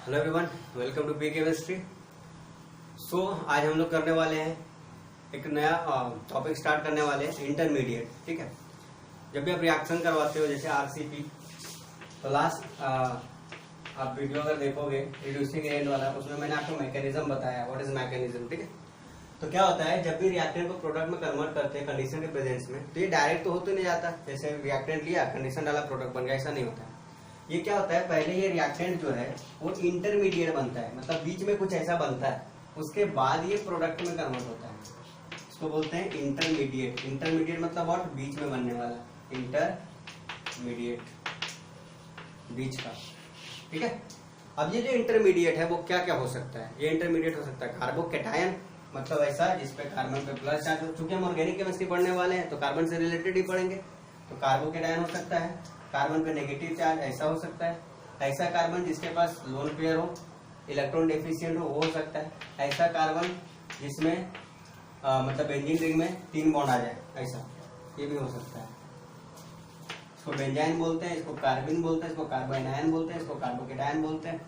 Hello everyone, welcome to P chemistry. So आज हम लोग करने वाले हैं एक नया टॉपिक स्टार्ट करने वाले हैं, इंटरमीडिएट। ठीक है, जब भी आप रिएक्शन करवाते हो जैसे आरसीपी, तो लास्ट आप वीडियो अगर देखोगे रिड्यूसिंग एजेंट वाला, उसमें मैंने आपको मैकेनिज्म बताया, व्हाट इज मैकेनिज्म। ठीक है, तो क्या होता है जब भी रिएक्टेंट को प्रोडक्ट में कन्वर्ट करते हैं कंडीशन के प्रेजेंस में, तो ये डायरेक्ट तो होते नहीं जाता। जैसे रिएक्टेंट लिया, कंडीशन डाला, प्रोडक्ट बन गया, ऐसा नहीं होता है। ये क्या होता है, पहले ये रिएक्टेंट जो है वो इंटरमीडिएट बनता है, मतलब बीच में कुछ ऐसा बनता है, उसके बाद ये प्रोडक्ट में कन्वर्ट होता है। इसको बोलते हैं इंटरमीडिएट। इंटरमीडिएट मतलब व्हाट, बीच में बनने वाला, इंटरमीडिएट, बीच का। ठीक है, अब ये जो इंटरमीडिएट है वो क्या क्या हो सकता है। ये इंटरमीडिएट हो सकता है कार्बोकैटायन, मतलब ऐसा जिसपे कार्बन पे प्लस चार्ज हो। चूंकि हम ऑर्गेनिक केमिस्ट्री पढ़ने वाले हैं तो कार्बन से रिलेटेड ही पढ़ेंगे, तो कार्बोकैटायन हो सकता है। कार्बन पे नेगेटिव चार्ज ऐसा हो सकता है। ऐसा कार्बन जिसके पास लोन पेयर हो, इलेक्ट्रॉन डेफिशिएंट हो सकता है। ऐसा कार्बन जिसमें मतलब बेंजीन रिंग में 3 बॉन्ड आ जाए, ऐसा ये भी हो सकता है। इसको बेंजाइन बोलते हैं, इसको कार्बिन बोलते हैं, इसको कार्बोनाइन बोलते हैं, इसको कार्बोकैटायन बोलते हैं।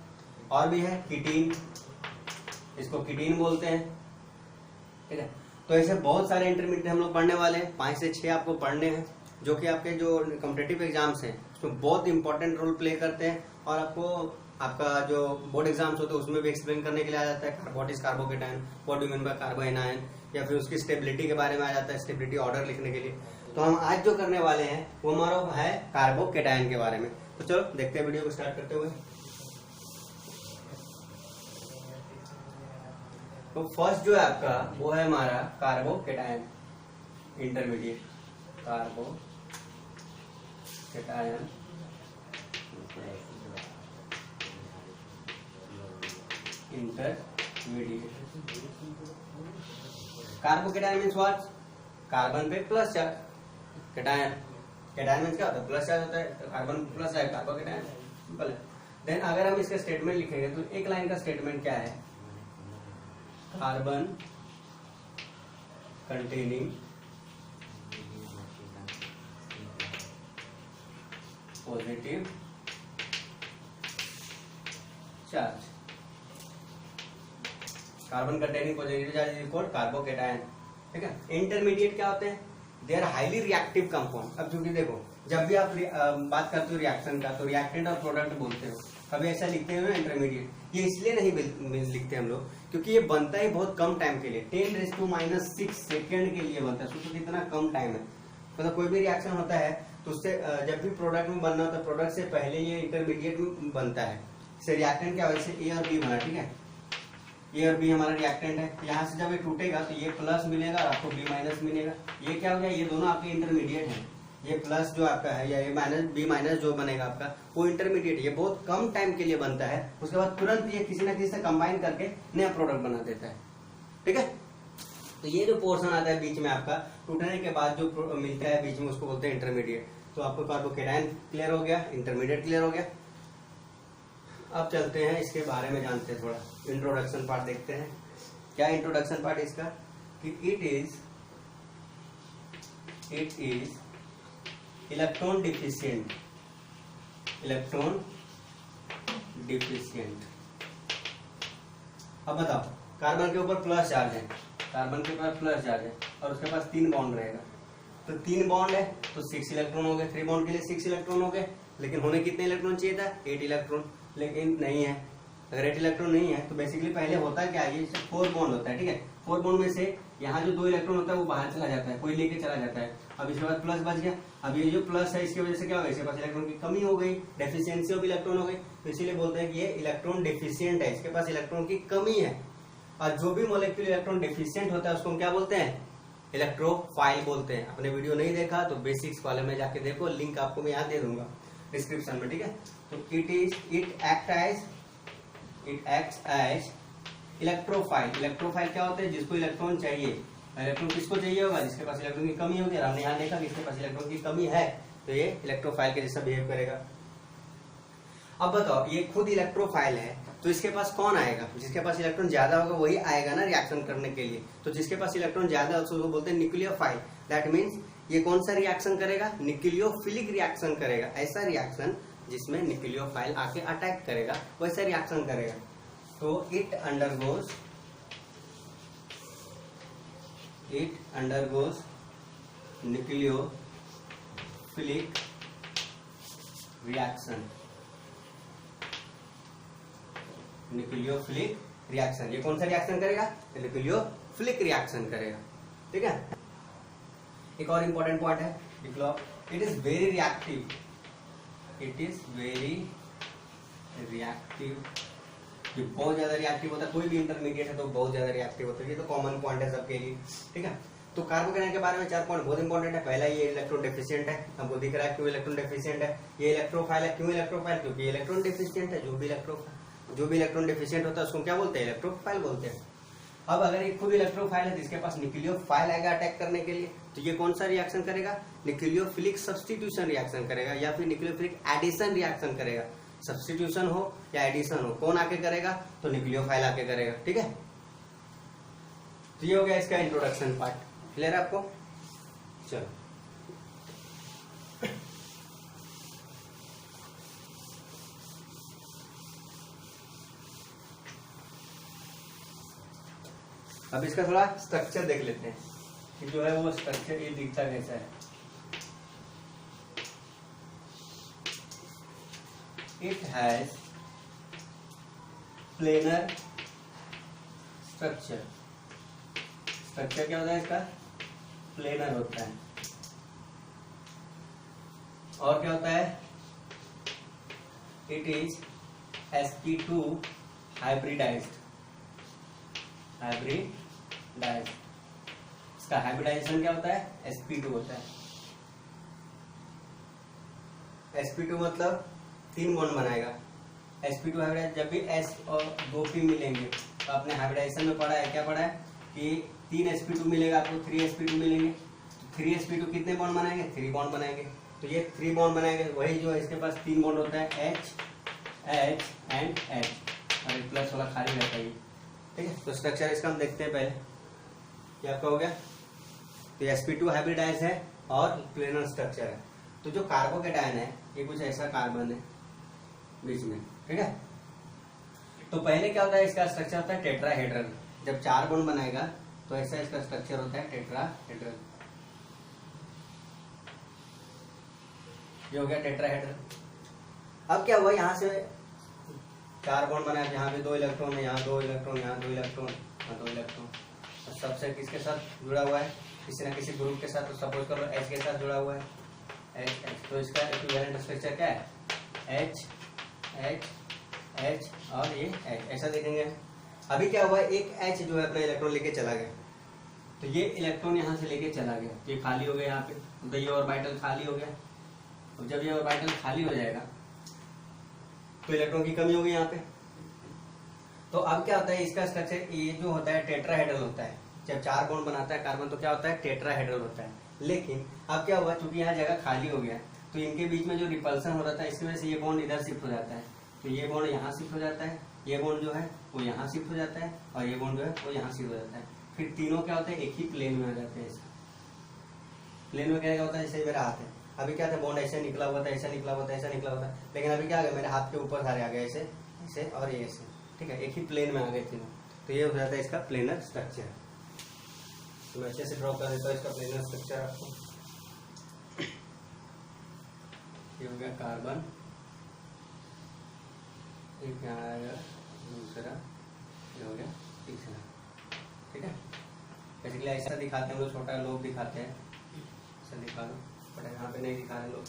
और भी है कीटीन, इसको कीटीन बोलते हैं। ठीक है, तो ऐसे बहुत सारे इंटरमीडिएट हम लोग पढ़ने वाले हैं। 5 से 6 आपको पढ़ने हैं, जो कि आपके जो कॉम्पिटिटिव एग्जाम्स हैं उसमें बहुत इंपॉर्टेंट रोल प्ले करते हैं, और आपको आपका जो बोर्ड एग्जाम्स होते हैं उसमें भी एक्सप्लेन करने के लिए आ जाता है। What is carbocation, what do mean by carbanion, या फिर उसकी स्टेबिलिटी के बारे में आ जाता है, स्टेबिलिटी ऑर्डर लिखने के लिए। तो हम आज जो करने वाले हैं वो हमारा है कार्बोकैटायन के बारे में। तो चलो देखते हैं, वीडियो को स्टार्ट करते हुए। तो फर्स्ट जो है आपका वो है हमारा carbocation intermediate, carbocation intermediate. Carbocation means what, carbon पे plus charge. Cation, cation means क्या होता है, प्लस चार्ज होता है, कार्बन प्लस है, कार्बोकैटायन, सिंपल है। देन अगर हम इसका स्टेटमेंट लिखेंगे तो एक लाइन का स्टेटमेंट क्या है, carbon containing positive charge, carbon containing positive charge is called carbocation. ठीक है, इंटरमीडिएट क्या होते हैं, they are highly reactive compound. अब चूंकि देखो जब भी आप बात करते हो रिएक्शन का तो रिएक्टेंट और प्रोडक्ट बोलते हो, कभी ऐसा लिखते हो ना इंटरमीडिएट। ये इसलिए नहीं लिखते हम लोग क्योंकि ये बनता ही बहुत कम टाइम के लिए, 10⁻⁻⁶ सेकेंड के लिए बनता है। सोचो कितना कम टाइम है। मतलब कोई भी रिएक्शन होता है तो उससे जब भी प्रोडक्ट में बनना होता है, प्रोडक्ट से पहले ये इंटरमीडिएट में बनता है। इससे रिएक्टेंट क्या वजह से ए और बी बना। ठीक है, ए और बी हमारा रिएक्टेंट है। यहाँ से जब ये टूटेगा तो ये प्लस मिलेगा और आपको बी माइनस मिलेगा। ये क्या हो गया, ये दोनों आपके इंटरमीडिएट हैं। ये प्लस जो आपका है या ये माइनस, बी माइनस जो बनेगा आपका वो इंटरमीडिएट। ये बहुत कम टाइम के लिए बनता है, उसके बाद तुरंत ये किसी ना किसी से कंबाइन करके नया प्रोडक्ट बना देता है। ठीक है, तो ये जो पोर्शन आता है बीच में आपका टूटने के बाद जो मिलता है बीच में, उसको बोलते हैं इंटरमीडिएट। तो आपको कार्बोकैटायन क्लियर हो गया, इंटरमीडिएट क्लियर हो गया। अब चलते हैं इसके बारे में जानते हैं, थोड़ा इंट्रोडक्शन पार्ट देखते हैं। क्या इंट्रोडक्शन पार्ट इसका, कि it is electron deficient, electron deficient. अब बताओ, कार्बन के ऊपर प्लस चार्ज है, कार्बन के पास प्लस चार्ज है और उसके पास 3 बॉन्ड रहेगा। तो 3 बॉन्ड है तो 6 इलेक्ट्रॉन हो गए, 3 बॉन्ड के लिए 6 इलेक्ट्रॉन हो गए। लेकिन होने कितने इलेक्ट्रॉन चाहिए था, 8 इलेक्ट्रॉन, लेकिन नहीं है। अगर 8 इलेक्ट्रॉन नहीं है तो बेसिकली पहले होता क्या है, ये 4 बॉन्ड होता है। ठीक है, 4 बॉन्ड में से यहाँ जो 2 इलेक्ट्रॉन होता है वो बाहर चला जाता है, कोई लेके चला जाता है। अब इसके बाद प्लस बच गया। अब ये जो प्लस है इसकी वजह से क्या हो गया, इसके पास इलेक्ट्रॉन की कमी हो गई, डेफिशिएंसी ऑफ इलेक्ट्रॉन हो गई। तो इसीलिए बोलते हैं कि ये इलेक्ट्रॉन डेफिशिएंट है, इसके पास इलेक्ट्रॉन की कमी है। और जो भी मॉलिक्यूल इलेक्ट्रॉन डेफिशिएंट होता है उसको हम क्या बोलते हैं, इलेक्ट्रोफाइल बोलते हैं। आपने वीडियो नहीं देखा तो बेसिक्स कॉलम में जाके देखो, लिंक आपको मैं यहाँ दे दूंगा डिस्क्रिप्शन में। ठीक है, तो it acts as electrophile. Electrophile क्या होता है, जिसको इलेक्ट्रॉन चाहिए। इलेक्ट्रॉन किसको चाहिए होगा, जिसके पास इलेक्ट्रॉन की कमी होगी। और हमने यहाँ देखा कि इसके पास इलेक्ट्रॉन की कमी है, तो ये इलेक्ट्रोफाइल के जैसा बिहेव करेगा। अब बताओ, ये खुद इलेक्ट्रोफाइल है तो इसके पास कौन आएगा, जिसके पास इलेक्ट्रॉन ज्यादा होगा वही आएगा ना रिएक्शन करने के लिए। तो जिसके पास इलेक्ट्रॉन ज्यादा है उसको बोलते हैं न्यूक्लियोफाइल। दैट मीन्स ये कौन सा रिएक्शन करेगा, न्यूक्लियोफिलिक रिएक्शन करेगा। ऐसा रिएक्शन जिसमें न्यूक्लियोफाइल आके अटैक करेगा, वैसे रिएक्शन करेगा। तो इट अंडरगोज न्यूक्लियोफिलिक रिएक्शन। ये कौन सा रिएक्शन करेगा? न्यूक्लियोफिलिक रिएक्शन करेगा। ठीक है। एक और इंपॉर्टेंट पॉइंट है, लिख लो, इट इज वेरी रिएक्टिव। ये बहुत ज्यादा रिएक्टिव होता है, कोई भी इंटरमीडिएट है तो बहुत ज्यादा रिएक्टिव होता है। ये तो कॉमन पॉइंट है सबके लिए। ठीक है। तो कार्बोकेटायन के बारे में 4 पॉइंट बहुत इंपॉर्टेंट है। पहला, ये इलेक्ट्रॉन डेफिशिएंट है, हमको दिख रहा है क्यों इलेक्ट्रॉन डेफिशिएंट है। ये इलेक्ट्रोफाइल है, क्यों इलेक्ट्रोफाइल? क्योंकि ये इलेक्ट्रॉन डेफिशिएंट है। जो भी इलेक्ट्रॉन डेफिशिएंट होता है उसको क्या बोलते हैं? इलेक्ट्रोफाइल बोलते हैं। अब अगर एक खुद इलेक्ट्रोफाइल है जिसके पास न्यूक्लियोफाइल आएगा अटैक करने के लिए, तो ये कौन सा रिएक्शन करेगा? न्यूक्लियोफिलिक सब्स्टिट्यूशन रिएक्शन करेगा या फिर न्यूक्लियोफिलिक एडिशन रिएक्शन करेगा। सब्स्टिट्यूशन हो या एडिशन हो, कौन आके करेगा? तो न्यूक्लियोफाइल आके करेगा। ठीक है। तो ये हो गया इसका इंट्रोडक्शन पार्ट। क्लियर है आपको? चलो, अब इसका थोड़ा स्ट्रक्चर देख लेते हैं कि जो है वो स्ट्रक्चर ये दिखता कैसा है। It has planar structure. Structure क्या होता है इसका? प्लेनर होता है। और क्या होता है? It is sp2 hybridized. इसका हाइब्रिडाइजेशन क्या होता है? sp2 होता है। sp2 मतलब 3 बॉन्ड बनाएगा। sp2 हाइब्रिडाइज, जब भी s और 2 p मिलेंगे, तो आपने हाइब्रिडाइजेशन में पढ़ा है, क्या पढ़ा है कि 3 sp2 मिलेगा आपको, 3 sp2 मिलेंगे। तो 3 sp2 कितने बॉन्ड बनाएंगे? 3 बॉन्ड बनाएंगे। तो ये 3 बॉन्ड बनाएंगे, वही जो है इसके पास 3 बॉन्ड होता है, H एंड H, और एक प्लस वाला खाली रहता है। ठीक है। तो स्ट्रक्चर इसका हम देखते हैं पहले। क्या आपका हो गया? तो sp2 हाइब्रिडाइज है और प्लेनर स्ट्रक्चर है। तो जो कार्बोकेटायन है ये कुछ ऐसा कार्बन है बीच में। ठीक है। तो पहले क्या होता है? इसका स्ट्रक्चर होता है टेट्राहेड्रल। जब 4 बॉन्ड बनाएगा तो ऐसा इसका स्ट्रक्चर होता है टेट्राहेड्रल। ये हो गया टेट्राहेड्रल। अब क्या हुआ? यहाँ से 4 बॉन्ड बनाया, यहाँ पे 2 इलेक्ट्रॉन है, यहाँ 2 इलेक्ट्रॉन, यहाँ 2 इलेक्ट्रॉन, यहाँ 2 इलेक्ट्रॉन। सबसे किसके साथ जुड़ा हुआ है? किसी ना किसी ग्रुप के साथ। तो सपोज करो H के साथ जुड़ा हुआ है, H। तो इसका इक्विवेलेंट स्ट्रक्चर क्या है? H और ये H, ऐसा देखेंगे। अभी क्या हुआ? एक H जो है अपना इलेक्ट्रॉन लेके चला गया। तो ये इलेक्ट्रॉन यहाँ से लेके चला गया, ये खाली हो गया यहाँ पे। तो ये ऑर्बिटल खाली हो गया। अब जब ये ऑर्बिटल खाली हो जाएगा तो इलेक्ट्रॉन की कमी होगी यहाँ पे। तो अब क्या होता है? इसका स्ट्रक्चर ये जो होता है टेट्राहेड्रल होता है। जब 4 बॉन्ड बनाता है कार्बन तो क्या होता है? टेट्राहेड्रल होता है। लेकिन अब क्या हुआ? क्योंकि यहाँ जगह खाली हो गया, तो इनके बीच में जो रिपल्सन हो रहा था, इसकी वजह से ये बॉन्ड इधर शिफ्ट हो जाता है। तो ये बॉन्ड यहाँ शिफ्ट हो जाता है, ये बॉन्ड जो है वो यहाँ शिफ्ट हो जाता है, और ये बॉन्ड जो है वो यहाँ शिफ्ट हो जाता है। फिर तीनों क्या होता है? एक ही प्लेन में आ जाते हैं। प्लेन में क्या होता है? जैसे मेरा हाथ है, अभी क्या था? बॉन्ड ऐसे निकला हुआ था, ऐसा निकला हुआ था, ऐसा निकला हुआ था। लेकिन अभी क्या आ गया? मेरे हाथ के ऊपर सारे आ गए, ऐसे ऐसे और ये ऐसे। ठीक है। एक ही प्लेन में आ गए तीनों। तो ये हो जाता है इसका प्लेनर स्ट्रक्चर। तो मैं अच्छे से ड्रॉ कर देता हूँ इसका प्लेनर स्ट्रक्चर आपको। ये हो गया कार्बन, एक यहाँ आएगा, दूसरा, ये हो गया तीसरा। ठीक है। बेसिकली ऐसा दिखाते हैं लोग, छोटा लोग दिखाते हैं, ऐसा दिखा दो, बट यहाँ पे नहीं दिखा रहे लोग।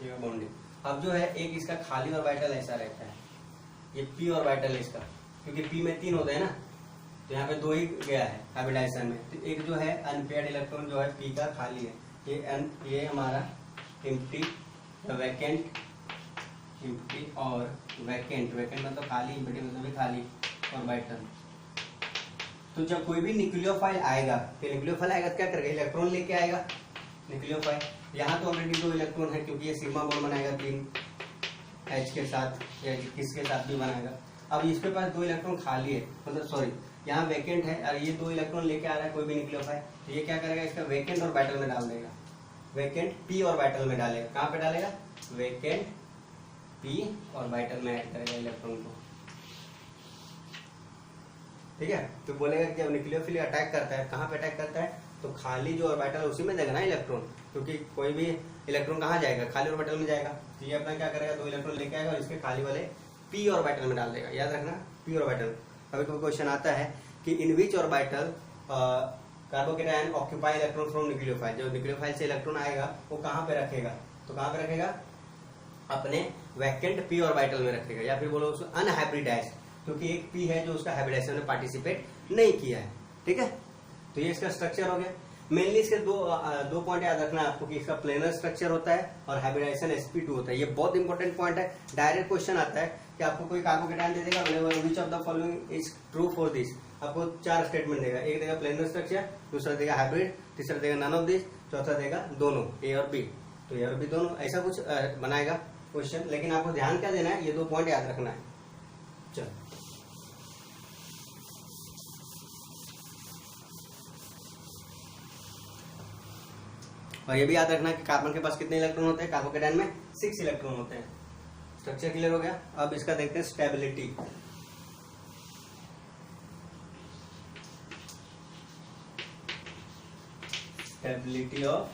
ये बॉन्डिंग। अब जो है एक इसका खाली ऑर्बिटल ऐसा रहता है, ये p ऑर्बिटल है इसका, क्योंकि p में 3 होते हैं ना, तो यहाँ पे 2 ही गया है हाइब्रिडाइजेशन में। तो एक जो है अनपेयर्ड इलेक्ट्रॉन जो है p का खाली है, ये हमारा एम्प्टी, वैकेंट, एम्प्टी और वैकेंट मतलब खाली, एम्प्टी मतलब भी खाली ऑर्बिटल। तो जब कोई भी न्यूक्लियोफाइल आएगा, तो न्यूक्लियोफाइल आएगा तो क्या करेगा? इलेक्ट्रॉन लेके आएगा न्यूक्लियोफाइल। यहाँ तो ऑलरेडी 2 इलेक्ट्रॉन है, क्योंकि ये सिग्मा बॉन्ड बनाएगा 3 H के साथ या किसके साथ भी बनाएगा। अब इसके पास 2 इलेक्ट्रॉन खाली है, मतलब सॉरी यहाँ वैकेंट है, और ये 2 इलेक्ट्रॉन लेके आ रहा है कोई भी न्यूक्लियोफाइल। तो ये क्या करेगा? इसका वैकेंट ऑर्बिटल में डाल देगा। वैकेंट पी ऑर्बिटल में डालेगा। कहाँ पे डालेगा? वैकेंट पी ऑर्बिटल में ऐड करेगा इलेक्ट्रॉन को, ठीक है। तो बोलेगा कि जब न्यूक्लियोफिल अटैक करता है, कहाँ पे अटैक करता है? तो खाली जो ऑर्बिटल उसी में देगा ना इलेक्ट्रॉन, क्योंकि कोई भी इलेक्ट्रॉन कहाँ जाएगा? खाली ऑर्बिटल में जाएगा। तो ये अपना क्या करेगा? 2 इलेक्ट्रॉन लेके आएगा और इसके खाली वाले पी ऑर्बिटल में डाल देगा। याद रखना, पी ऑर्बिटल। कभी कोई क्वेश्चन आता है कि in which orbital carbocation occupy electron from nucleophile, जो न्यूक्लियोफाइल से इलेक्ट्रॉन आएगा वो कहाँ पे रखेगा? तो कहाँ पे रखेगा? अपने वैकेंट पी ऑर्बिटल में रखेगा, या फिर बोलो उसको अनहाइब्रिडाइज्ड, क्योंकि एक पी है जो उसका हाइब्रिडाइजेशन में पार्टिसिपेट नहीं किया है, ठीक है। तो ये इसका स्ट्रक्चर हो गया। मेनली इसके दो पॉइंट याद रखना है आपको कि इसका प्लेनर स्ट्रक्चर होता है और हाइब्रिडाइजेशन sp2 होता है। ये बहुत इंपॉर्टेंट पॉइंट है। डायरेक्ट क्वेश्चन आता है कि आपको कोई कार्बोकेटायन दे देगा, which of the following is true for this. आपको 4 स्टेटमेंट देगा, एक देगा प्लेनर स्ट्रक्चर, दूसरा देगा हाइब्रिड, तीसरा देगा नन ऑफ दिस, चौथा देगा दोनों, ए और बी। तो ए और बी दोनों, ऐसा कुछ बनाएगा क्वेश्चन। लेकिन आपको ध्यान क्या देना है? ये 2 पॉइंट याद रखना है। चलो, और ये भी याद रखना कि कार्बन के पास कितने इलेक्ट्रॉन होते हैं? कार्बोकेटायन में 6 इलेक्ट्रॉन होते हैं। स्ट्रक्चर क्लियर हो गया। अब इसका देखते हैं स्टेबिलिटी। Stability of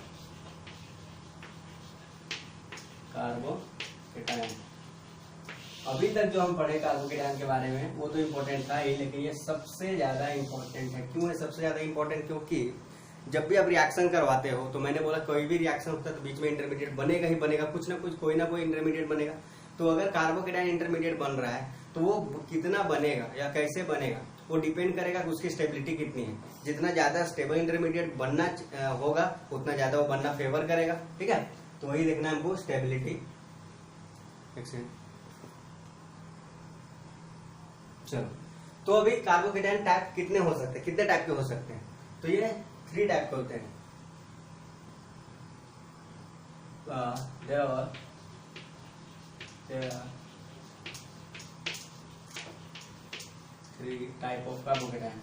carbocation. अभी तक जो हम पढ़े कार्बोकेटायन के बारे में वो तो इम्पोर्टेंट था ही, लेकिन ये सबसे ज्यादा इम्पोर्टेंट है। क्यों है सबसे ज्यादा इम्पोर्टेंट? क्योंकि जब भी आप रिएक्शन करवाते हो, तो मैंने बोला कोई भी रिएक्शन होता है तो बीच में इंटरमीडिएट बनेगा ही बनेगा, कुछ ना कुछ, कोई ना कोई इंटरमीडिएट बनेगा। तो अगर कार्बोकेटायन इंटरमीडिएट बन रहा है तो वो कितना बनेगा या कैसे बनेगा वो डिपेंड करेगा कि उसकी स्टेबिलिटी कितनी है। जितना ज्यादा स्टेबल इंटरमीडिएट बनना होगा उतना ज्यादा वो बनना फेवर करेगा, ठीक है। तो वही देखना है हमको, स्टेबिलिटी। चलो, तो अभी कार्बोकेटायन टाइप कितने हो सकते हैं, कितने टाइप के हो सकते हैं? तो ये 3 टाइप के होते हैं। there are 3 type of carbocation.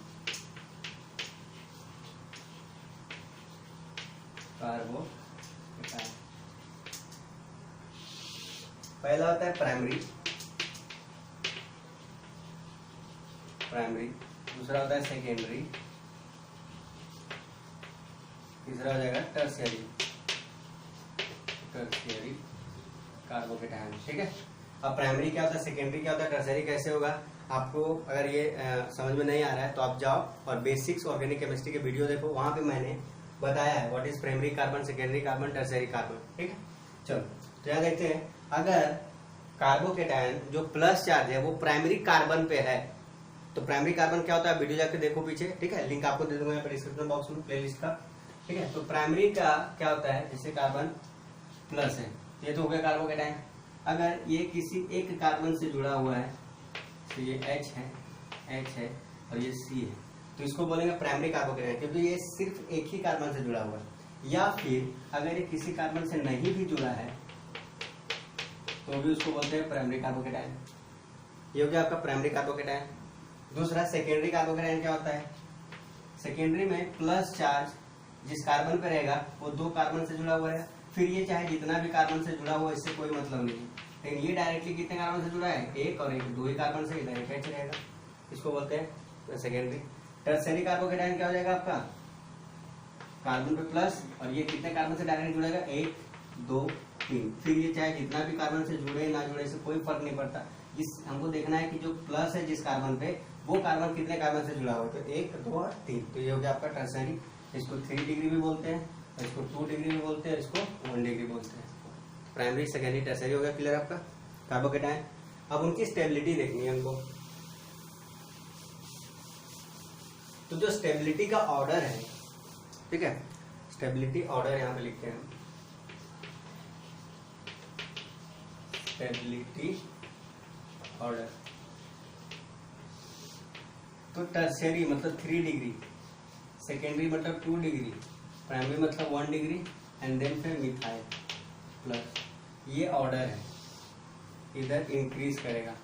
पहला होता है प्राइमरी, दूसरा होता है सेकेंडरी, तीसरा हो जाएगा टर्शियरी कार्बोकेटायन, ठीक है। अब प्राइमरी क्या होता है, सेकेंडरी क्या होता है, टर्शियरी कैसे होगा? आपको अगर ये समझ में नहीं आ रहा है तो आप जाओ और बेसिक्स ऑर्गेनिक केमिस्ट्री के वीडियो देखो, वहां पे मैंने बताया है what is primary carbon, secondary carbon, tertiary carbon, ठीक है। चलो, तो यहाँ देखते हैं, अगर कार्बोकेटायन जो प्लस चार्ज है वो प्राइमरी कार्बन पे है, तो प्राइमरी कार्बन क्या होता है? वीडियो जाके देखो पीछे, ठीक है। लिंक आपको दे दूंगा यहाँ पर डिस्क्रिप्शन बॉक्स में प्लेलिस्ट का, ठीक है। तो प्राइमरी का क्या होता है? जैसे कार्बन प्लस है, ये तो हो गया कार्बोकेटायन। अगर ये किसी एक कार्बन से जुड़ा हुआ है, तो ये H है और ये C है, तो इसको बोलेंगे प्राइमरी कार्बोकेटायन, क्योंकि ये सिर्फ एक ही कार्बन से जुड़ा हुआ है। या फिर अगर ये किसी कार्बन से नहीं भी जुड़ा है तो भी उसको बोलते हैं प्राइमरी कार्बोकेटायन। ये हो गया आपका प्राइमरी कार्बोकेटायन। दूसरा सेकेंडरी कार्बोकेटायन क्या होता है? सेकेंडरी में प्लस चार्ज जिस कार्बन पे रहेगा वो 2 कार्बन से जुड़ा हुआ है, फिर ये चाहे जितना भी कार्बन से जुड़ा हुआ इससे कोई मतलब नहीं है, लेकिन ये डायरेक्टली कितने कार्बन से जुड़ा है? एक और एक, 2 ही कार्बन से इधर एक H रहेगा, इसको बोलते हैं सेकेंडरी। टर्शियरी कार्बोकेटायन क्या हो जाएगा आपका? कार्बन पे प्लस और ये कितने कार्बन से डायरेक्ट जुड़ेगा? 1, 2, 3, फिर ये चाहे जितना भी कार्बन से जुड़े ना जुड़े इससे कोई फर्क नहीं पड़ता। हमको देखना है कि जो प्लस है जिस कार्बन पे वो कार्बन कितने कार्बन से जुड़ा हुआ है, तो 1, 2 और 3, तो ये हो गया आपका टर्शियरी। इसको 3 डिग्री भी बोलते हैं, इसको 2 डिग्री भी बोलते हैं, इसको 1 डिग्री बोलते हैं। प्राइमरी, सेकेंडरी, टर्शियरी हो गया क्लियर आपका कार्बोकेटायन। अब उनकी स्टेबिलिटी देखनी है हमको। तो जो स्टेबिलिटी का ऑर्डर है, ठीक है, स्टेबिलिटी ऑर्डर यहाँ पे लिखते हैं, स्टेबिलिटी ऑर्डर। तो टर्शियरी मतलब 3 डिग्री, सेकेंडरी मतलब 2 डिग्री, प्राइमरी मतलब 1 डिग्री एंड देन फिर मिथाइल प्लस, ये ऑर्डर है। इधर इंक्रीज करेगा,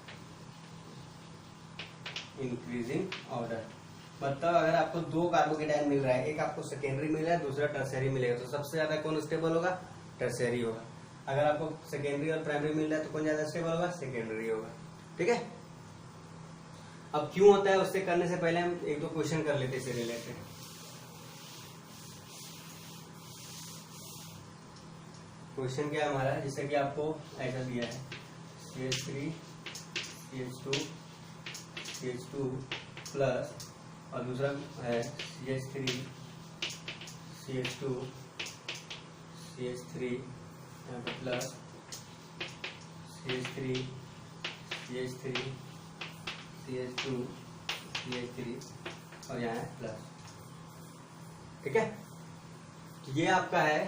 इंक्रीजिंग ऑर्डर, मतलब अगर आपको दो कार्बोकेटायन मिल रहा है, एक आपको सेकेंडरी मिल रहा है, दूसरा टर्शियरी मिलेगा, तो सबसे ज्यादा कौन स्टेबल होगा? टर्शियरी होगा। अगर आपको सेकेंडरी और प्राइमरी मिल रहा है तो कौन ज्यादा स्टेबल होगा? सेकेंडरी होगा। ठीक है। अब क्यों होता है उससे करने से पहले हम एक दो क्वेश्चन कर लेते हैं इससे रिलेटेड। क्वेश्चन क्या है हमारा, जैसे कि आपको ऐसा दिया है CH3 CH2 CH2 प्लस और दूसरा है CH3 CH2 CH3 यहाँ पे plus CH3 CH3 CH2 CH3 और यहाँ है प्लस। ठीक है। ये आपका है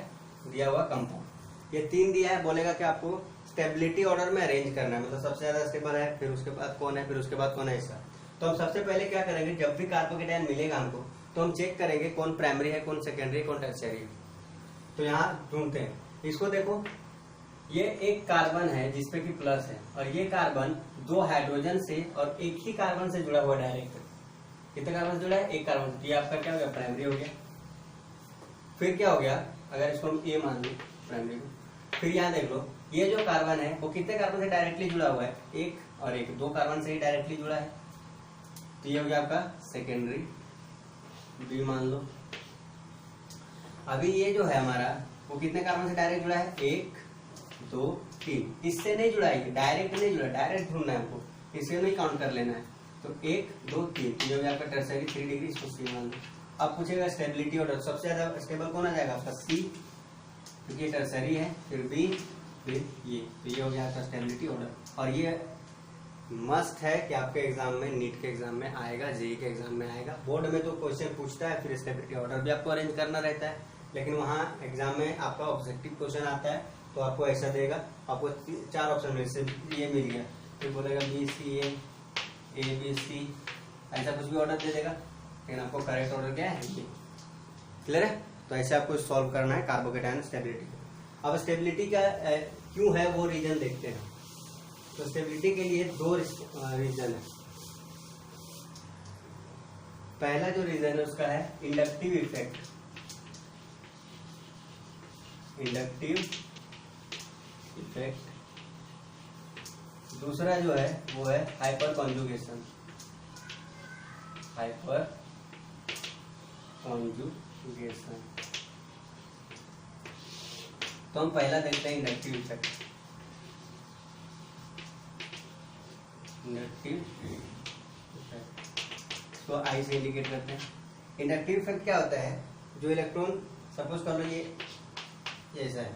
दिया हुआ कंपाउंड, ये तीन दिया है, बोलेगा कि आपको स्टेबिलिटी ऑर्डर में अरेंज करना है, मतलब सबसे ज्यादा स्टेबल है, फिर उसके बाद कौन है, फिर उसके बाद कौन है, ऐसा। तो हम सबसे पहले क्या करेंगे, जब भी कार्बोकेटायन मिलेगा हमको तो हम चेक करेंगे कौन प्राइमरी है, कौन सेकेंडरी, कौन टर्शियरी है। तो यहाँ ढूंढते हैं इसको। देखो ये एक कार्बन है जिसपे कि प्लस है, और ये कार्बन दो हाइड्रोजन से और एक ही कार्बन से जुड़ा हुआ डायरेक्ट। कितने कार्बन से जुड़ा है? एक कार्बन से। ये आपका क्या हो गया? प्राइमरी हो गया। फिर क्या हो गया, अगर इसको हम ए मान लो प्राइमरी को, फिर यहाँ देख लो ये जो कार्बन है वो कितने कार्बन से डायरेक्टली जुड़ा हुआ है? एक और एक, दो कार्बन से ही डायरेक्टली जुड़ा है, तो ये हो गया आपका सेकेंडरी, बी मान लो। अभी ये जो है हमारा वो कितने कार्बन से डायरेक्ट जुड़ा है? एक दो तीन, इससे नहीं जुड़ा है, डायरेक्ट नहीं जुड़ा, डायरेक्ट ढूंढना है हमको, इससे नहीं काउंट कर लेना है। तो एक दो तीन, ये हो गया आपका टर्शियरी 3 डिग्री, इसको सी मान लो। अब पूछेगा स्टेबिलिटी ऑर्डर, सबसे ज्यादा स्टेबल कौन आ जाएगा? आपका सी, क्योंकि ये टर्शियरी है, फिर बी, फिर ये, तो ये हो गया आपका स्टेबिलिटी ऑर्डर। और ये मस्ट है कि आपके एग्जाम में, नीट के एग्जाम में आएगा, जेईई के एग्जाम में आएगा। बोर्ड में तो क्वेश्चन पूछता है, फिर स्टेबिलिटी ऑर्डर भी आपको अरेंज करना रहता है, लेकिन वहाँ एग्जाम में आपका ऑब्जेक्टिव क्वेश्चन आता है तो आपको ऐसा देगा, आपको 4 ऑप्शन में से ये मिल गया, फिर बोलेगा BCA ABC, ऐसा कुछ भी ऑर्डर दे देगा, लेकिन आपको करेक्ट ऑर्डर क्या है? ये। क्लियर है? तो ऐसे आपको सॉल्व करना है कार्बोकेटायन स्टेबिलिटी। अब स्टेबिलिटी का क्यों है वो रीजन देखते हैं। तो स्टेबिलिटी के लिए 2 रीजन है। पहला जो रीजन है उसका है इंडक्टिव इफेक्ट, इंडक्टिव इफेक्ट। दूसरा जो है वो है हाइपर कॉन्जुगेशन, हाइपर कॉन्जुगेशन। तो हम पहला देखते हैं इंडक्टिव इफेक्ट। इंडक्टिव इफेक्ट तो आई से इंडिकेट करते हैं। इंडक्टिव इफेक्ट क्या होता है? जो इलेक्ट्रॉन, सपोज कर लो ये ऐसा है,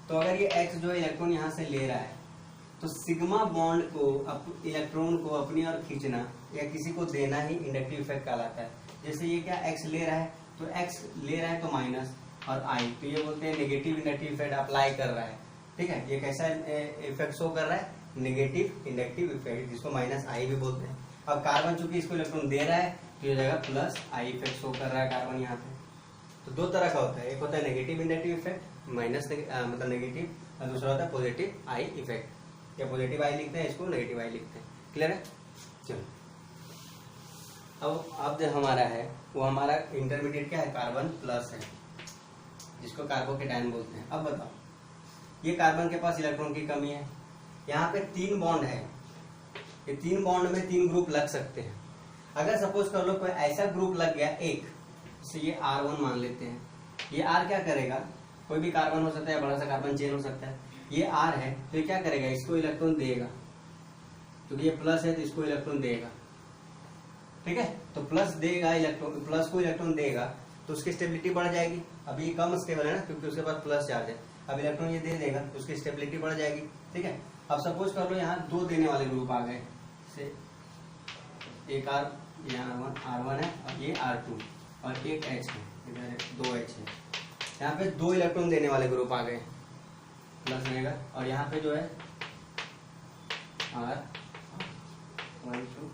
तो अगर ये X जो इलेक्ट्रॉन यहाँ से ले रहा है तो सिग्मा बॉन्ड को इलेक्ट्रॉन को अपनी ओर खींचना या किसी को देना ही इंडक्टिव इफेक्ट कहलाता है। जैसे ये क्या X ले रहा है, तो X ले रहा है तो माइनस और I, तो ये बोलते हैं नेगेटिव इंडक्टिव इफेक्ट अप्लाई कर रहा है। ठीक है, ये कैसा इफेक्ट शो कर रहा है? नेगेटिव इंडक्टिव इफेक्ट, जिसको माइनस I भी बोलते हैं। अब कार्बन चूंकि इसको इलेक्ट्रॉन दे रहा है तो ये जगह प्लस I इफेक्ट शो कर रहा है कार्बन यहाँ पे। तो 2 तरह का होता है, एक होता है नेगेटिव इंडक्टिव इफेक्ट, माइनस मतलब नेगेटिव, और दूसरा होता है पॉजिटिव आई इफेक्ट। या पॉजिटिव आई लिखते हैं, इसको नेगेटिव आई लिखते हैं। क्लियर है? चलो अब जो हमारा है वो हमारा इंटरमीडिएट क्या है? कार्बन प्लस है, जिसको कार्बोकेटायन बोलते हैं। अब बताओ, ये कार्बन के पास इलेक्ट्रॉन की कमी है, यहाँ पे 3 बॉन्ड है, ये 3 बॉन्ड में 3 ग्रुप लग सकते हैं। अगर सपोज कर लो कोई ऐसा ग्रुप लग गया एक, से ये R1 मान लेते हैं, ये R क्या करेगा? कोई भी कार्बन हो सकता है, बड़ा सा कार्बन चेन हो सकता है, ये R है तो ये क्या करेगा? इसको इलेक्ट्रॉन देगा, क्योंकि ये प्लस है तो इसको इलेक्ट्रॉन देगा। ठीक है, तो प्लस देगा इलेक्ट्रॉन, प्लस को इलेक्ट्रॉन देगा तो उसकी स्टेबिलिटी बढ़ जाएगी। अभी कम स्टेबल है ना, क्योंकि उसके पास प्लस चार्ज है। अब इलेक्ट्रॉन ये दे देगा तो उसकी स्टेबिलिटी बढ़ जाएगी। ठीक है, अब सपोज कर लो यहाँ 2 देने वाले ग्रुप आ गए, से एक यहाँ R1 है और ये R2 और एक H है, इधर 2H है। यहाँ पे 2 इलेक्ट्रॉन देने वाले ग्रुप आ गए, प्लस रहेगा, और यहाँ पे जो है R1 2।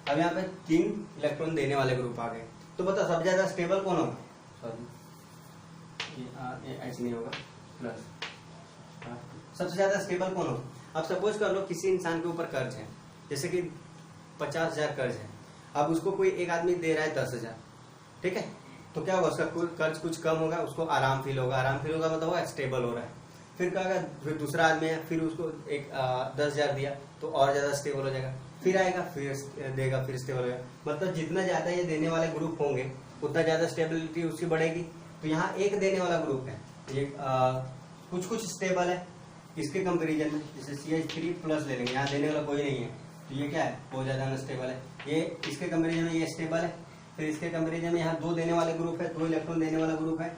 अब यहाँ पे 3 इलेक्ट्रॉन देने वाले ग्रुप आ गए। तो बताओ सबसे ज्यादा स्टेबल कौन होगा? सॉरी ये H नहीं होगा, प्लस सबसे ज्यादा स्टेबल कौन होगा? अब सपोज कर लो किसी इंसान के ऊपर कर्ज है, जैसे कि 50,000 कर्ज है। अब उसको कोई एक आदमी दे रहा है 10,000, ठीक है, तो क्या होगा, उसका कर्ज कुछ कम होगा, उसको आराम फील होगा, आराम फील होगा मतलब होगा स्टेबल हो रहा है। फिर क्या होगा, फिर दूसरा आदमी है, फिर उसको एक 10,000 दिया तो और ज्यादा स्टेबल हो जाएगा, फिर आएगा, फिर देगा, फिर स्टेबल हो जाएगा। मतलब जितना ज्यादा ये देने वाले ग्रुप होंगे उतना ज्यादा स्टेबिलिटी उसकी बढ़ेगी। तो यहाँ एक देने वाला ग्रुप है, ये कुछ कुछ स्टेबल है इसके कंपेरिजन में, जैसे CH3 प्लस ले लेंगे, यहाँ देने वाला कोई नहीं है तो ये क्या है, बहुत ज्यादा अनस्टेबल है। ये इसके कंपेरिजन में ये स्टेबल है। फिर इसके कंपेरिजन में यहाँ 2 देने वाले ग्रुप है, 2 इलेक्ट्रॉन देने वाला ग्रुप है,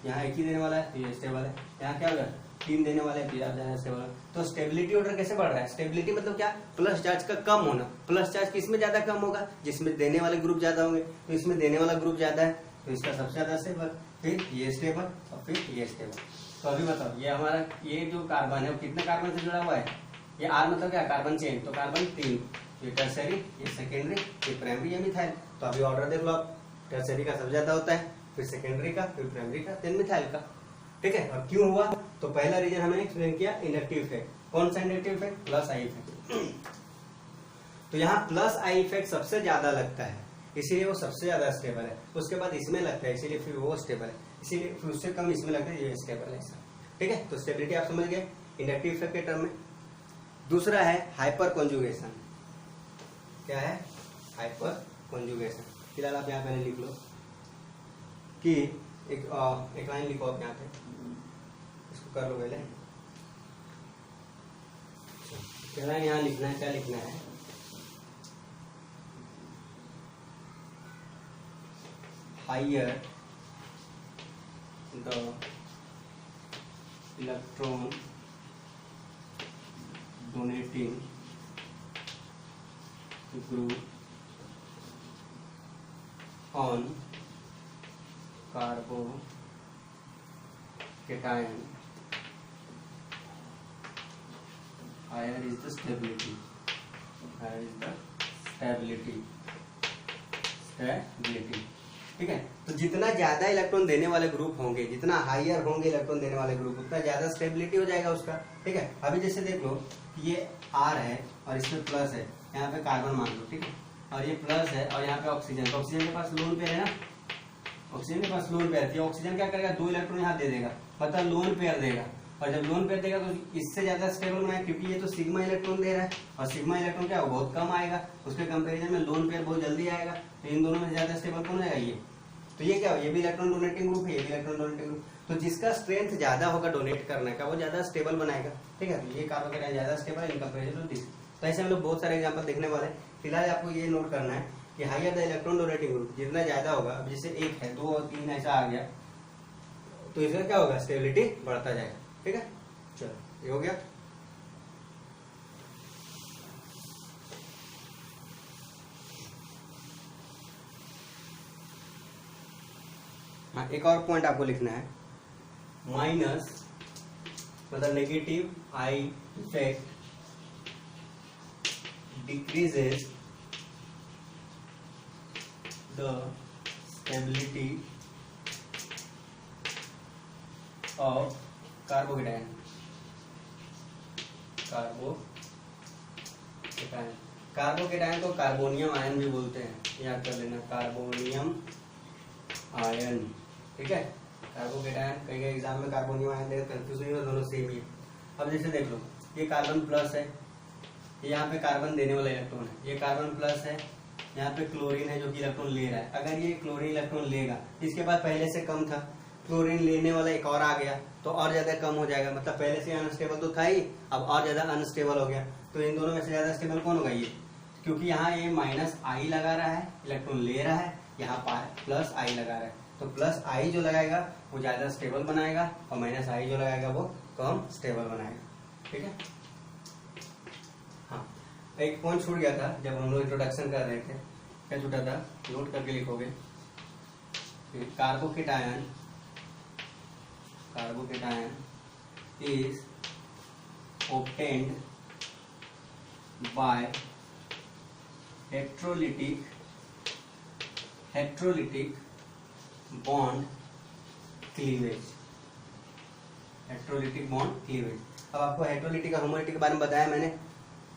यहाँ 1 ही देने वाला है तो ये स्टेबल है। यहाँ क्या होगा, 3 देने वाले हैं तो ज्यादा स्टेबल है। तो स्टेबिलिटी ऑर्डर कैसे बढ़ रहा है, स्टेबिलिटी मतलब क्या, प्लस चार्ज का कम होना। प्लस चार्ज किसमें ज्यादा कम होगा, जिसमें देने वाले ग्रुप ज्यादा होंगे, तो इसमें देने वाला ग्रुप ज्यादा है तो इसका सबसे ज्यादा स्टेबल, फिर ये स्टेबल और फिर ये स्टेबल। तो अभी बताओ, ये हमारा ये जो कार्बन है वो कितने कार्बन से जुड़ा हुआ है, ये R मतलब क्या, कार्बन चेन, तो कार्बन 3, ये टर्सरी, ये सेकेंडरी, ये प्राइमरी, ये मिथाइल। तो अभी ऑर्डर देख लो आप, टर्सरी का सबसे ज्यादा होता है, फिर सेकेंडरी का, फिर प्राइमरी का, देन मिथाइल का, ठीक है। और क्यों हुआ, तो पहला रीजन हमने एक्सप्लेन किया, इंडक्टिव इफेक्ट। कौन सा inductive effect, plus I effect. तो यहाँ प्लस आई इफेक्ट सबसे ज्यादा लगता है, इसीलिए वो सबसे ज्यादा स्टेबल है। उसके बाद इसमें लगता है, इसीलिए फिर वो स्टेबल है, इसीलिए फिर उससे कम इसमें लगता है, ये स्टेबल है, ठीक है। तो स्टेबिलिटी आप समझ गए इंडक्टिव इफेक्ट के टर्म में। दूसरा है हाइपर कॉन्जुगेशन। क्या है, हाइपर कॉन्जुगेशन। फिलहाल आप यहाँ पहले लिख लो कि एक लाइन लिखो आप यहाँ पे, इसको कर लो पहले। क्या लाइन यहाँ लिखना है, क्या लिखना है, higher the electron donating group on carbocation, higher is the stability, higher is the stability, ठीक है। तो जितना ज्यादा इलेक्ट्रॉन देने वाले ग्रुप होंगे, जितना हाइयर होंगे इलेक्ट्रॉन देने वाले ग्रुप, उतना ज्यादा स्टेबिलिटी हो जाएगा उसका, ठीक है। अभी जैसे देख लो कि ये R है और इसमें प्लस है, यहाँ पे कार्बन मान लो, ठीक है, और ये प्लस है और यहाँ पे ऑक्सीजन, तो ऑक्सीजन के पास लोन पेयर है ना, ऑक्सीजन के पास लोन पेयर थी, ऑक्सीजन क्या करेगा, 2 इलेक्ट्रॉन यहाँ दे देगा, मतलब लोन पेयर देगा। और जब लोन पेयर देगा तो इससे ज्यादा स्टेबल बनाएगा, क्योंकि ये तो सिग्मा इलेक्ट्रॉन दे रहा है और सिग्मा इलेक्ट्रॉन क्या बहुत कम आएगा, उसके कंपैरिजन में लोन पेयर बहुत जल्दी आएगा। तो इन दोनों में ज्यादा स्टेबल कौन आएगा, ये। तो ये क्या हो, ये भी इलेक्ट्रॉन डोनेटिंग ग्रुप है, ये भी इलेक्ट्रॉन डोनेटिंग ग्रुप। तो जिसका स्ट्रेंथ ज्यादा होगा डोनेट करने का, वो ज्यादा स्टेबल बनाएगा, ठीक है। तो ये कार्बोकेटायन ज्यादा स्टेबल है इन कंपैरिजन टू दिस। तो ऐसे हम लोग बहुत सारे एग्जांपल देखने वाले हैं। फिलहाल आपको ये नोट करना है कि higher the electron donating group, जितना ज्यादा होगा, अब जैसे 1 है, 2 और 3 ऐसा आ गया, तो इसका क्या होगा, स्टेबिलिटी बढ़ता जाएगा, ठीक है। चलो ये हो गया। हाँ, एक और पॉइंट आपको लिखना है, माइनस मतलब negative I effect decreases the stability of carbocation. Carbocation को कार्बोनियम आयन भी बोलते हैं, याद कर लेना, कार्बोनियम आयन, ठीक है। कार्बोकेटायन कई एग्जाम में कार्बोनियम आयन देकर कंफ्यूज नहीं हो, दोनों सेम ही है। अब जैसे देख लो, ये कार्बन प्लस है, यहाँ पे कार्बन देने वाला इलेक्ट्रॉन है, ये कार्बन प्लस है, यहाँ पे क्लोरीन है जो कि इलेक्ट्रॉन ले रहा है। अगर ये क्लोरीन इलेक्ट्रॉन लेगा, इसके बाद पहले से कम था, क्लोरीन लेने वाला एक और आ गया तो और ज्यादा कम हो जाएगा, मतलब पहले से अनस्टेबल तो था ही, अब और ज्यादा अनस्टेबल हो गया। तो इन दोनों में से ज्यादा स्टेबल कौन होगा, ये, क्योंकि यहाँ ये माइनस आई लगा रहा है, इलेक्ट्रॉन ले रहा है, यहाँ प्लस आई लगा रहा है, तो प्लस आई जो लगाएगा वो ज्यादा स्टेबल बनाएगा और माइनस आई जो लगाएगा वो कम स्टेबल बनाएगा, ठीक है। हाँ, एक पॉइंट छूट गया था जब हम लोग इंट्रोडक्शन कर रहे थे, क्या छूटा था, नोट करके लिखोगे, carbocation is obtained by electrolytic bond cleavage। Electrolytic bond cleavage. अब आपको इलेक्ट्रोलिटिक और होमोलिटिक के बारे में बताया मैंने,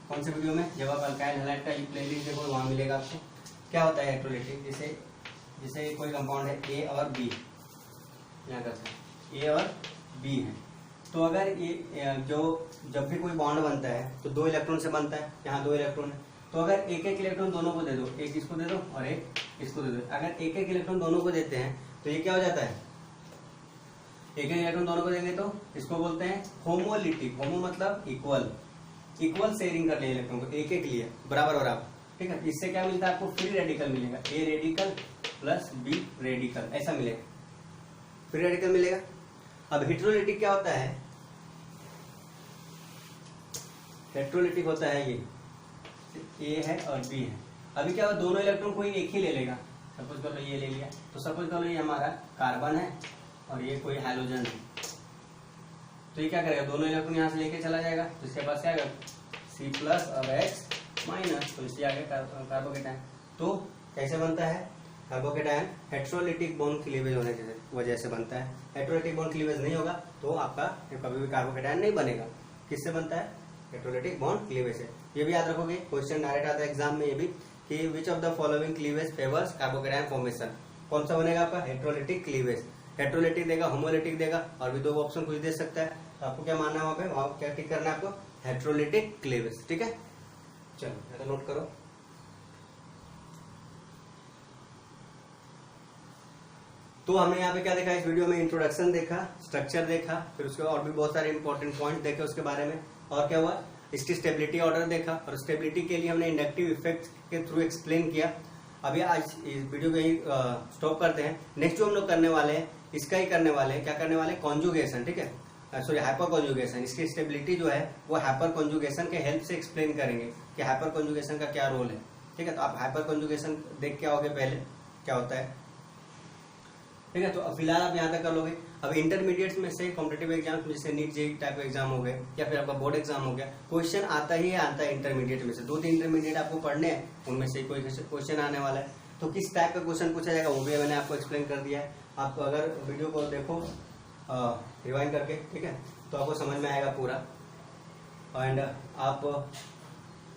कौन से वीडियो में, जब आप अल्काइल हैलाइड का प्लेलिस्ट देखो वहां मिलेगा आपको। क्या होता है इलेक्ट्रोलाइटिक, जैसे कोई कंपाउंड है ए और बी, यहाँ करते हैं ए और बी है, तो अगर ये जब भी कोई बॉन्ड बनता है तो 2 इलेक्ट्रॉन से बनता है, यहाँ 2 इलेक्ट्रॉन है, तो अगर एक एक इलेक्ट्रॉन दोनों को दे दो, एक इसको दे दो और एक इसको दे दो, अगर एक एक इलेक्ट्रॉन दोनों को देते हैं तो ये क्या हो जाता है, एक एक इलेक्ट्रॉन दोनों को देंगे तो इसको बोलते हैं होमोलिटिक। होमो मतलब इक्वल, इक्वल शेयरिंग कर लिया इलेक्ट्रॉन को, एक एक लिए बराबर बराबर, ठीक है। इससे क्या मिलता है आपको, फ्री रेडिकल मिलेगा, A radical plus B radical, ऐसा मिलेगा, फ्री रेडिकल मिलेगा। अब हेटेरोलिटिक क्या होता है, हेटेरोलिटिक होता है ये ए है और बी है, अभी क्या होगा दोनों इलेक्ट्रॉन कोई एक ही ले लेगा, सपोज कर लो ये ले लिया, तो सपोज कर लो ये हमारा कार्बन है और ये कोई हैलोजन है, तो ये क्या करेगा, दोनों इलेक्ट्रॉन यहाँ से लेके चला जाएगा, तो इसके पास क्या आएगा C+ और X-, तो इससे आगे कार्बोकेटायन। तो कैसे बनता है कार्बोकेटायन, हेटेरोलिटिक बॉन्ड क्लीवेज होने की वजह से बनता है। हेटेरोलिटिक बॉन्ड क्लीवेज नहीं होगा तो आपका कभी भी कार्बोकेटायन नहीं बनेगा। किससे बनता है, हेटेरोलिटिक बॉन्ड क्लीवेज से। ये भी याद रखोगे, क्वेश्चन डायरेक्ट आता है एग्जाम में ये भी, कि which of the following cleavage favours carbocation formation, कौन सा बनेगा आपका हेटेरोलिटिक क्लीवेज। हेटेरोलिटिक देगा, होमोलिटिक देगा, और भी 2 ऑप्शन कुछ दे सकता है, तो आपको क्या मानना है वहां पे, वहां क्या टिक करना है आपको, हेटेरोलिटिक क्लीवेज, ठीक है। चलो तो नोट करो। तो हमने यहाँ पे क्या देखा इस वीडियो में, इंट्रोडक्शन देखा, स्ट्रक्चर देखा, फिर उसके और भी बहुत सारे इंपॉर्टेंट पॉइंट देखे उसके बारे में, और क्या हुआ इसकी स्टेबिलिटी ऑर्डर देखा, और स्टेबिलिटी के लिए हमने इंडक्टिव इफेक्ट के थ्रू एक्सप्लेन किया। अभी आज इस वीडियो को यही स्टॉप करते हैं। नेक्स्ट जो हम लोग करने वाले हैं इसका ही करने वाले हैं, क्या करने वाले हैं, कॉन्जुगेशन, ठीक है, सॉरी हाइपर कॉन्जुगेशन। इसकी स्टेबिलिटी जो है वो हाइपर कॉन्जुगेशन के हेल्प से एक्सप्लेन करेंगे कि हाइपर कॉन्जुगेशन का क्या रोल है, ठीक है। तो आप हाइपर कॉन्जुगेशन देख के आओगे पहले क्या होता है, ठीक है। तो फिलहाल आप यहाँ तक कर लोगे। अब इंटरमीडिएट में से कॉम्पिटिटिव एग्जाम जैसे नीट जेईई टाइप का एग्जाम हो गए या फिर आपका बोर्ड एग्जाम हो गया, क्वेश्चन आता ही आता है इंटरमीडिएट में से, 2-3 इंटरमीडिएट आपको पढ़ने हैं, उनमें से कोई क्वेश्चन आने वाला है। तो किस टाइप का क्वेश्चन पूछा जाएगा वो भी मैंने आपको एक्सप्लेन कर दिया है। आप अगर वीडियो को देखो रिवाइंड करके, ठीक है, तो आपको समझ में आएगा पूरा। एंड आप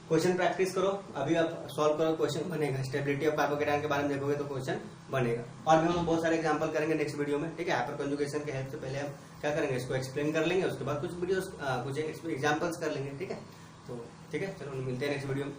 क्वेश्चन प्रैक्टिस करो, अभी आप सॉल्व करो, क्वेश्चन बनेगा। स्टेबिलिटी ऑफ कार्बोकेटायन के बारे में देखोगे तो क्वेश्चन बनेगा। और भी हम बहुत सारे एग्जांपल करेंगे नेक्स्ट वीडियो में, ठीक है। हाइपर कॉन्जुगेशन के हेल्प से पहले हम क्या करेंगे, इसको एक्सप्लेन कर लेंगे, उसके बाद कुछ वीडियोस कुछ एग्जांपल्स कर लेंगे, ठीक है। तो ठीक है, चलो मिलते हैं नेक्स्ट वीडियो में।